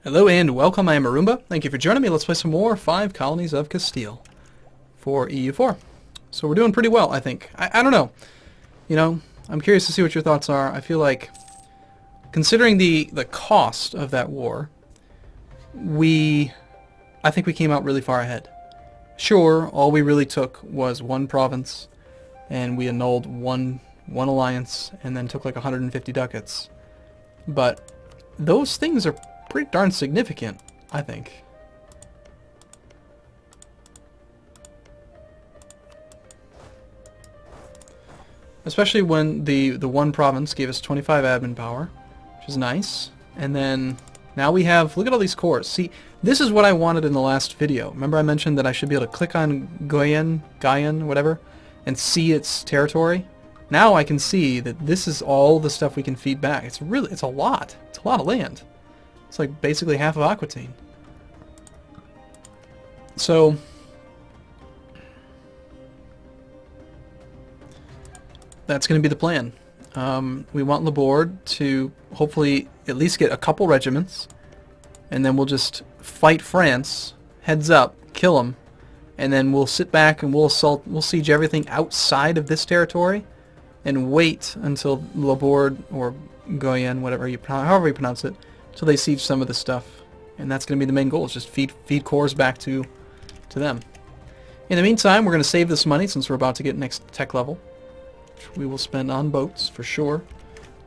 Hello and welcome, I am Arumba. Thank you for joining me. Let's play some more Five Colonies of Castile for EU4. So we're doing pretty well, I think. I don't know. You know, I'm curious to see what your thoughts are. I feel like, considering the cost of that war, I think we came out really far ahead. Sure, all we really took was one province, and we annulled one alliance, and then took like 150 ducats. But those things are pretty darn significant, I think. Especially when the one province gave us 25 admin power, which is nice. And then now we have, look at all these cores. See, this is what I wanted in the last video. Remember I mentioned that I should be able to click on Guyane, whatever, and see its territory? Now I can see that this is all the stuff we can feed back. It's a lot. It's a lot of land. It's like basically half of Aquitaine. So that's going to be the plan. We want Laborde to hopefully at least get a couple regiments, and then we'll just fight France, heads up, kill them, and then we'll sit back and we'll siege everything outside of this territory, and wait until Laborde or Guyane, however you pronounce it, till they siege some of the stuff. And that's going to be the main goal, is just feed cores back to them. In the meantime, we're going to save this money since we're about to get next tech level, which we will spend on boats for sure.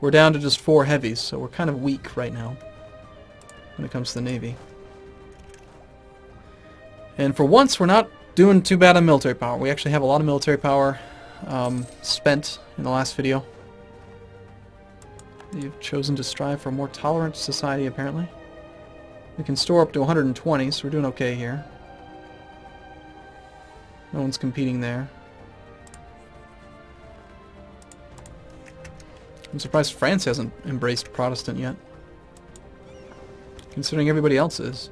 We're down to just 4 heavies, so we're kind of weak right now when it comes to the Navy. And for once, we're not doing too bad on military power. We actually have a lot of military power spent in the last video. You've chosen to strive for a more tolerant society, apparently. We can store up to 120, so we're doing okay here. No one's competing there. I'm surprised France hasn't embraced Protestant yet, considering everybody else is.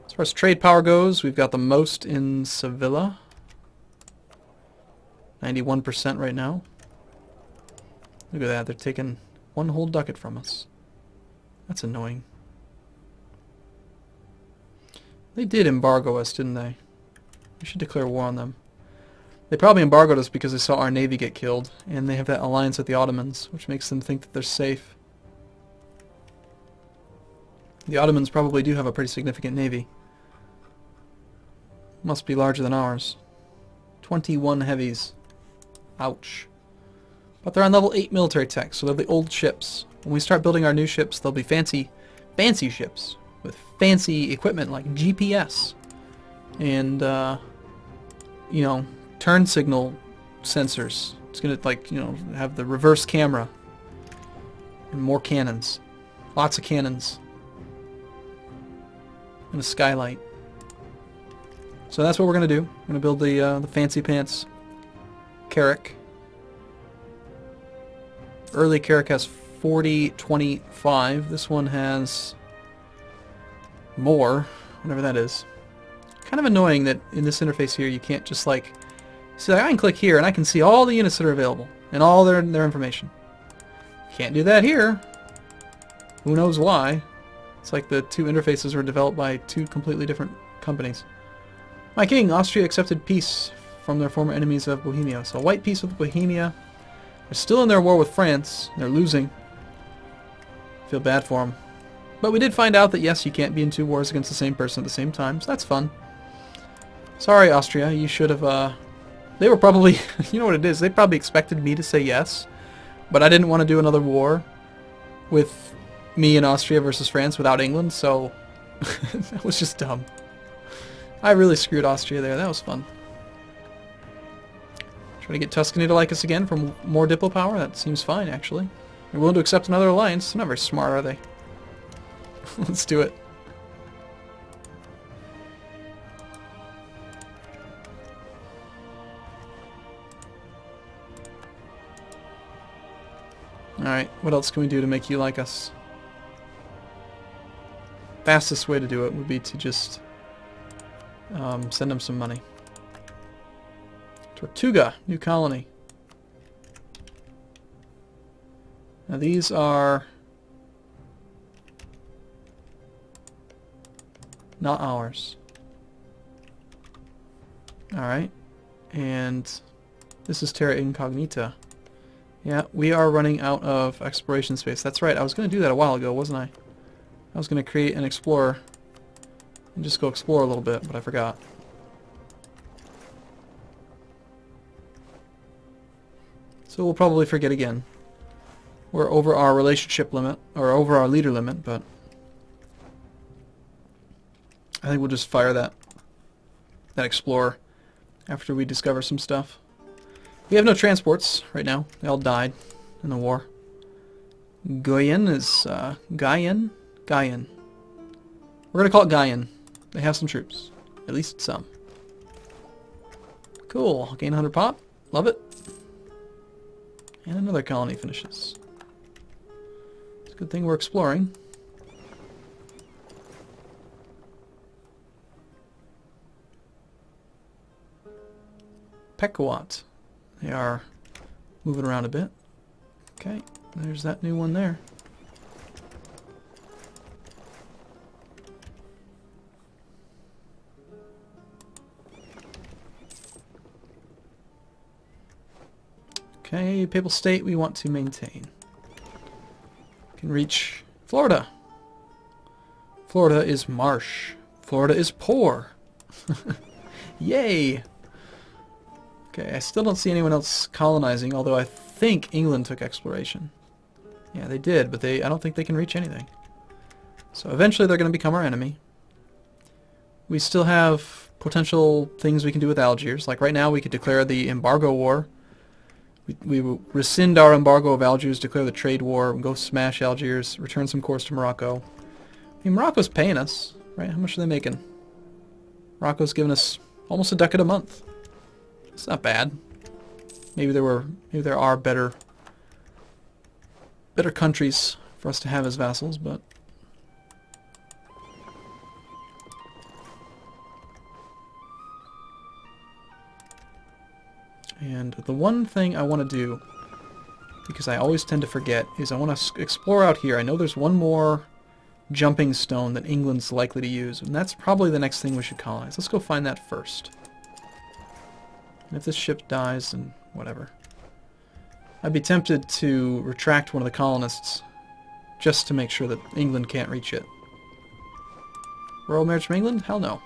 As far as trade power goes, we've got the most in Sevilla. 91% right now. Look at that, they're taking 1 whole ducat from us. That's annoying. They did embargo us, didn't they? We should declare war on them. They probably embargoed us because they saw our navy get killed, and they have that alliance with the Ottomans, which makes them think that they're safe. The Ottomans probably do have a pretty significant navy. Must be larger than ours. 21 heavies. Ouch. But they're on level 8 military tech, so they're the old ships. When we start building our new ships, they'll be fancy ships with fancy equipment like GPS and, you know, turn signal sensors. It's gonna, like, you know, have the reverse camera and more cannons. Lots of cannons. And a skylight. So that's what we're gonna do. We're gonna build the fancy pants Carrack. Early Carrack has 40-25. This one has more, whatever that is. Kind of annoying that in this interface here you can't just like... See, I can click here and I can see all the units that are available and all their information. Can't do that here. Who knows why? It's like the 2 interfaces were developed by 2 completely different companies. My king, Austria accepted peace from their former enemies of Bohemia. So white peace with Bohemia. They're still in their war with France. They're losing. Feel bad for them. But we did find out that yes, you can't be in 2 wars against the same person at the same time, so that's fun. Sorry, Austria, you should have, they were probably, you know what it is, they probably expected me to say yes, but I didn't want to do another war with me and Austria versus France without England, so that was just dumb. I really screwed Austria there, that was fun. Trying to get Tuscany to like us again for more Diplo power? That seems fine, actually. They're willing to accept another alliance. They're not very smart, are they? Let's do it. Alright, what else can we do to make you like us? Fastest way to do it would be to just send them some money. Tortuga, new colony. Now these are not ours. Alright. And this is Terra Incognita. Yeah, we are running out of exploration space. That's right, I was going to do that a while ago, wasn't I? I was going to create an explorer and just go explore a little bit, but I forgot. So we'll probably forget again. We're over our relationship limit, or over our leader limit, but I think we'll just fire that explorer after we discover some stuff. We have no transports right now. They all died in the war. Guyenne is Guyenne? Guyenne. We're gonna call it Guyenne. They have some troops. At least some. Cool. Gain 100 pop. Love it. And another colony finishes. It's a good thing we're exploring. Pequot. They are moving around a bit. Okay, there's that new one there. Okay, Papal State we want to maintain. Can reach Florida. Florida is marsh. Florida is poor. Yay! Okay, I still don't see anyone else colonizing, although I think England took exploration. Yeah, they did, but I don't think they can reach anything. So eventually they're going to become our enemy. We still have potential things we can do with Algiers. Like right now we could declare the embargo war. We will rescind our embargo of Algiers, declare the trade war, go smash Algiers, return some cores to Morocco. I mean, Morocco's paying us, right? How much are they making? Morocco's giving us almost a ducat a month. It's not bad. Maybe there are better countries for us to have as vassals, but and the one thing I want to do, because I always tend to forget, is I want to explore out here. I know there's one more jumping stone that England's likely to use, and that's probably the next thing we should colonize. Let's go find that first. And if this ship dies, then whatever. I'd be tempted to retract one of the colonists just to make sure that England can't reach it. Royal marriage from England? Hell no.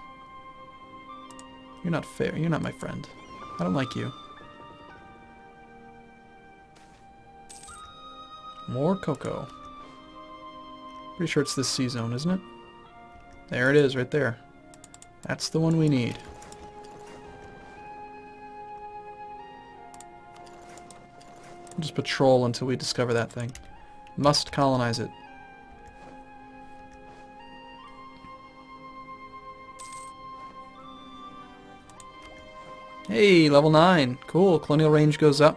You're not fair. You're not my friend. I don't like you. More cocoa. Pretty sure it's this sea zone, isn't it? There it is, right there. That's the one we need. We'll just patrol until we discover that thing. Must colonize it. Hey, level 9. Cool. Colonial range goes up.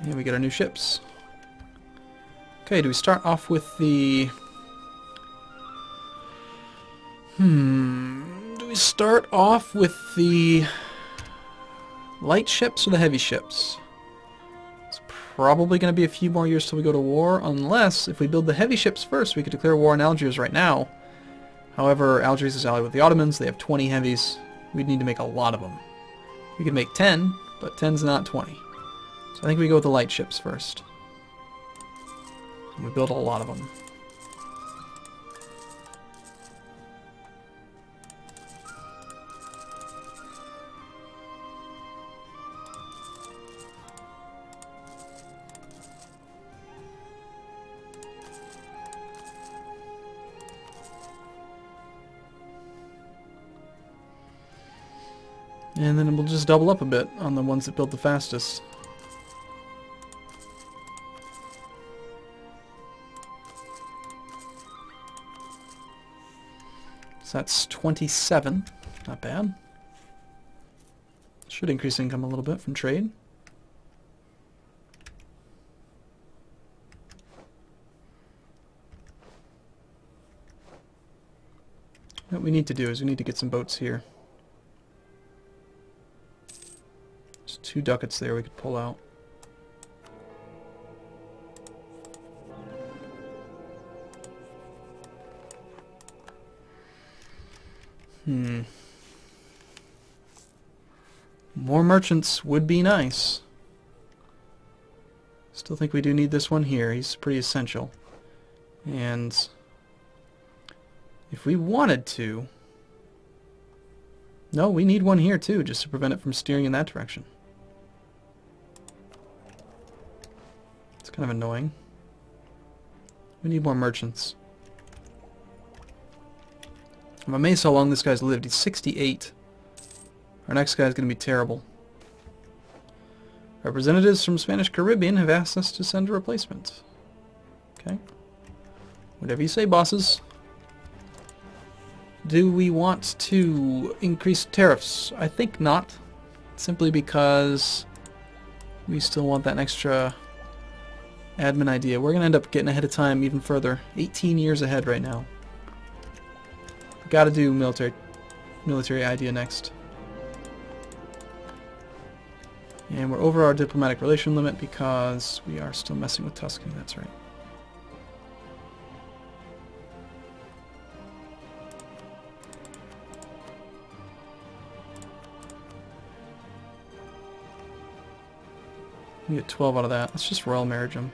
And we get our new ships. Okay, do we start off with the... Do we start off with the light ships or the heavy ships? It's probably going to be a few more years till we go to war, unless if we build the heavy ships first, we could declare war on Algiers right now. However, Algiers is allied with the Ottomans. They have 20 heavies. We'd need to make a lot of them. We could make 10, but 10's not 20. So I think we go with the light ships first. And we build a lot of them. And then we'll just double up a bit on the ones that build the fastest. So that's 27. Not bad. Should increase income a little bit from trade. What we need to do is we need to get some boats here. There's 2 ducats there we could pull out. More merchants would be nice. Still think we do need this one here. He's pretty essential. And if we wanted to... No, we need one here too, just to prevent it from steering in that direction. It's kind of annoying. We need more merchants. I'm amazed how long this guy's lived. He's 68. Our next guy's going to be terrible. Representatives from Spanish Caribbean have asked us to send a replacement. Okay. Whatever you say, bosses. Do we want to increase tariffs? I think not. Simply because we still want that extra admin idea. We're going to end up getting ahead of time even further. 18 years ahead right now. Got to do military idea next. And we're over our diplomatic relation limit because we are still messing with Tuscany. That's right. We get 12 out of that. Let's just royal marriage them.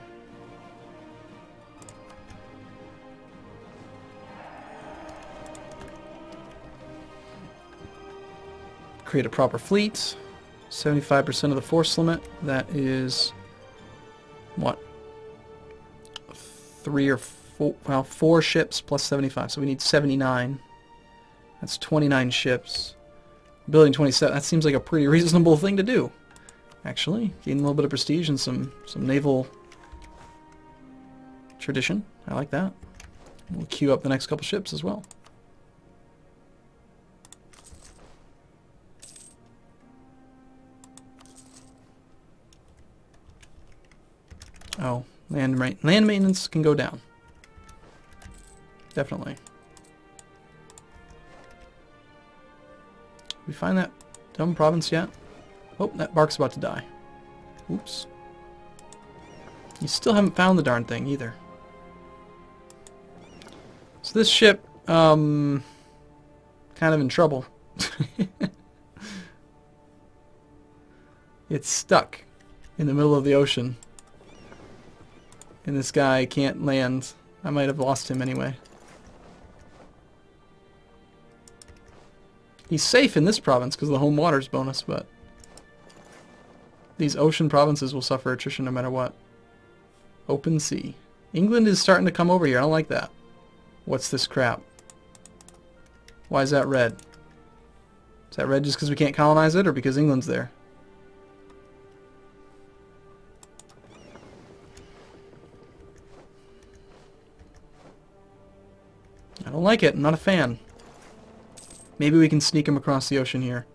Create a proper fleet. 75% of the force limit. That is what? 3 or 4, well, 4 ships plus 75. So we need 79. That's 29 ships. Building 27. That seems like a pretty reasonable thing to do. Actually, gain a little bit of prestige and some naval tradition. I like that. We'll queue up the next couple ships as well. Oh, land maintenance can go down. Definitely. We find that dumb province yet? Oh, that bark's about to die. Oops. You still haven't found the darn thing either. So this ship, kind of in trouble. It's stuck in the middle of the ocean. And this guy can't land. I might have lost him anyway. He's safe in this province because of the home waters bonus, but these ocean provinces will suffer attrition no matter what. Open sea. England is starting to come over here. I don't like that. What's this crap? Why is that red? Is that red just because we can't colonize it or because England's there? I don't like it. I'm not a fan. Maybe we can sneak him across the ocean here.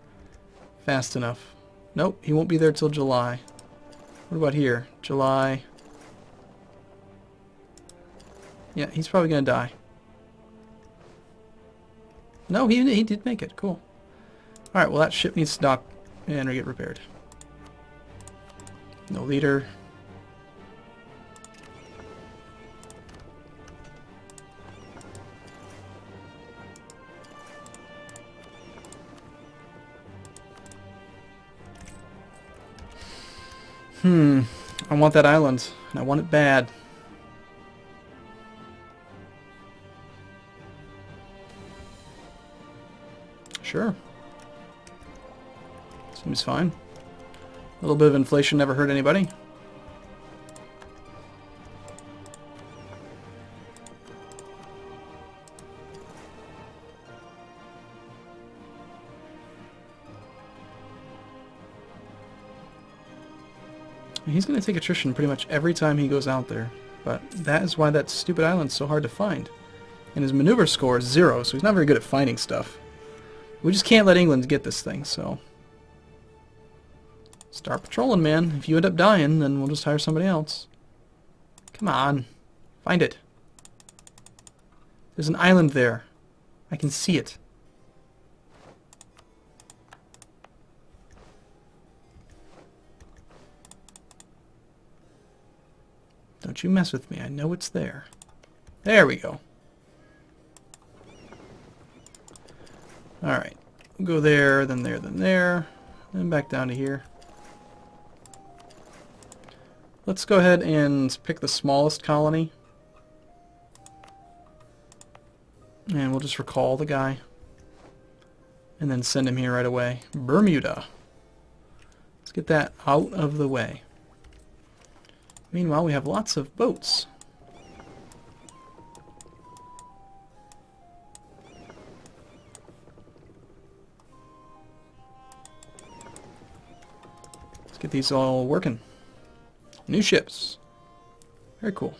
Fast enough. Nope, he won't be there till July. What about here? July. Yeah, he's probably going to die. No, he did make it. Cool. Alright, well that ship needs to dock and get repaired. No leader. I want that island, and I want it bad. Sure. Seems fine. A little bit of inflation never hurt anybody. He's going to take attrition pretty much every time he goes out there. But that is why that stupid island's so hard to find. And his maneuver score is 0, so he's not very good at finding stuff. We just can't let England get this thing, so... Start patrolling, man. If you end up dying, then we'll just hire somebody else. Come on. Find it. There's an island there. I can see it. Don't you mess with me. I know it's there. There we go. Alright. We'll go there, then there, then there. And back down to here. Let's go ahead and pick the smallest colony. And we'll just recall the guy. And then send him here right away. Bermuda. Let's get that out of the way. Meanwhile, we have lots of boats. Let's get these all working. New ships. Very cool.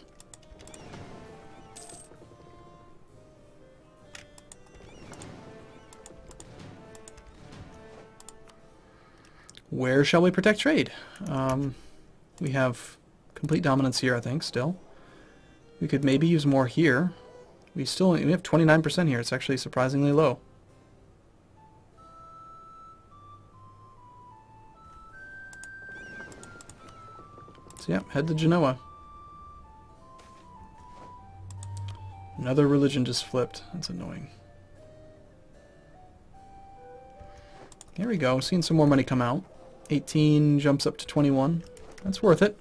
Where shall we protect trade? We have complete dominance here, I think, still. We could maybe use more here. We have 29% here. It's actually surprisingly low. So yeah, head to Genoa. Another religion just flipped. That's annoying. There we go. Seeing some more money come out. 18 jumps up to 21. That's worth it.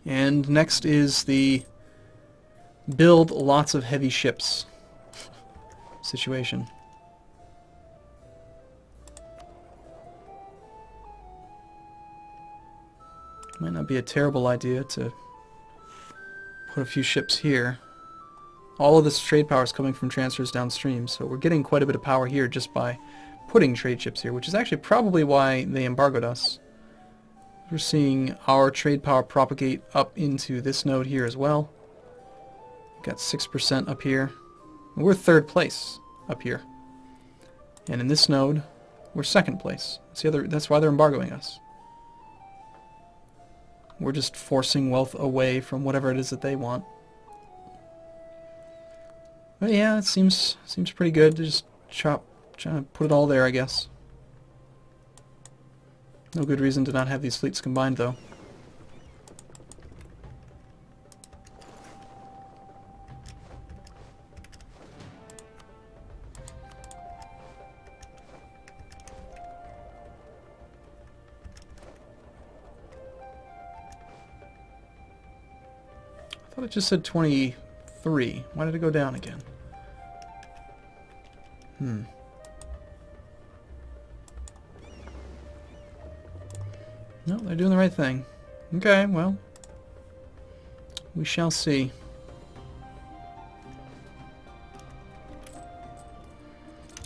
And next is the build lots of heavy ships situation. Might not be a terrible idea to put a few ships here. All of this trade power is coming from transfers downstream, so we're getting quite a bit of power here just by putting trade ships here, which is actually probably why they embargoed us. We're seeing our trade power propagate up into this node here as well. Got 6% up here. We're third place up here. And in this node, we're second place. That's why they're embargoing us. We're just forcing wealth away from whatever it is that they want. But yeah, it seems pretty good to just try to put it all there, I guess. No good reason to not have these fleets combined, though. I thought it just said 23. Why did it go down again? No, they're doing the right thing. Okay, well, we shall see.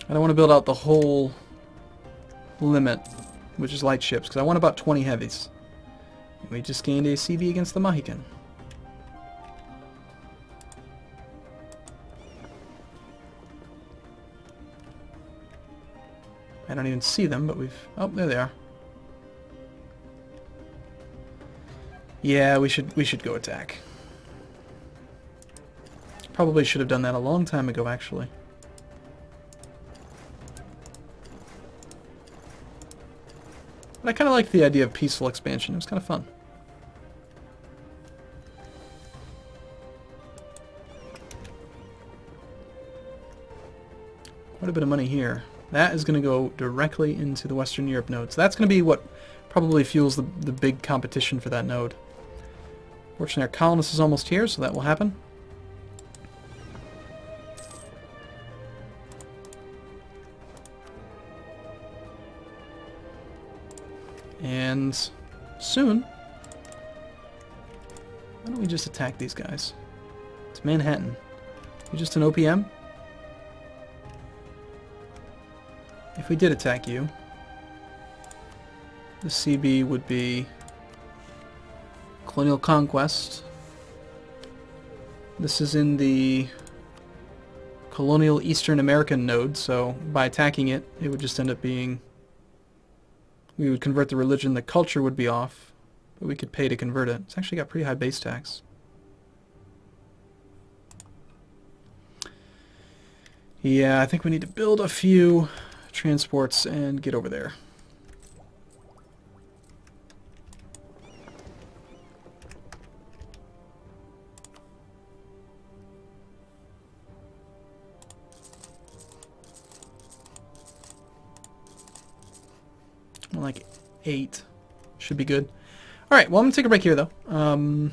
I don't want to build out the whole limit, which is light ships, because I want about 20 heavies. We just gained a CB against the Mohican. I don't even see them, but we've... Oh, there they are. Yeah, we should go attack. Probably should have done that a long time ago, actually. But I kind of liked the idea of peaceful expansion. It was kind of fun. Quite a bit of money here. That is going to go directly into the Western Europe node. So that's going to be what probably fuels the big competition for that node. Fortunately, our colonist is almost here, so that will happen. And soon, why don't we just attack these guys? It's Manhattan. You're just an OPM? If we did attack you, the CB would be Colonial Conquest. This is in the Colonial Eastern American node, so by attacking it, it would just end up being... We would convert the religion, the culture would be off, but we could pay to convert it. It's actually got pretty high base tax. Yeah, I think we need to build a few transports and get over there. Like 8 should be good. Alright, well I'm going to take a break here though.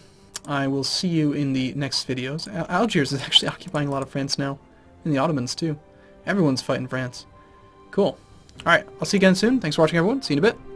I will see you in the next videos. Algiers is actually occupying a lot of France now. And the Ottomans too. Everyone's fighting France. Cool. Alright, I'll see you again soon. Thanks for watching everyone. See you in a bit.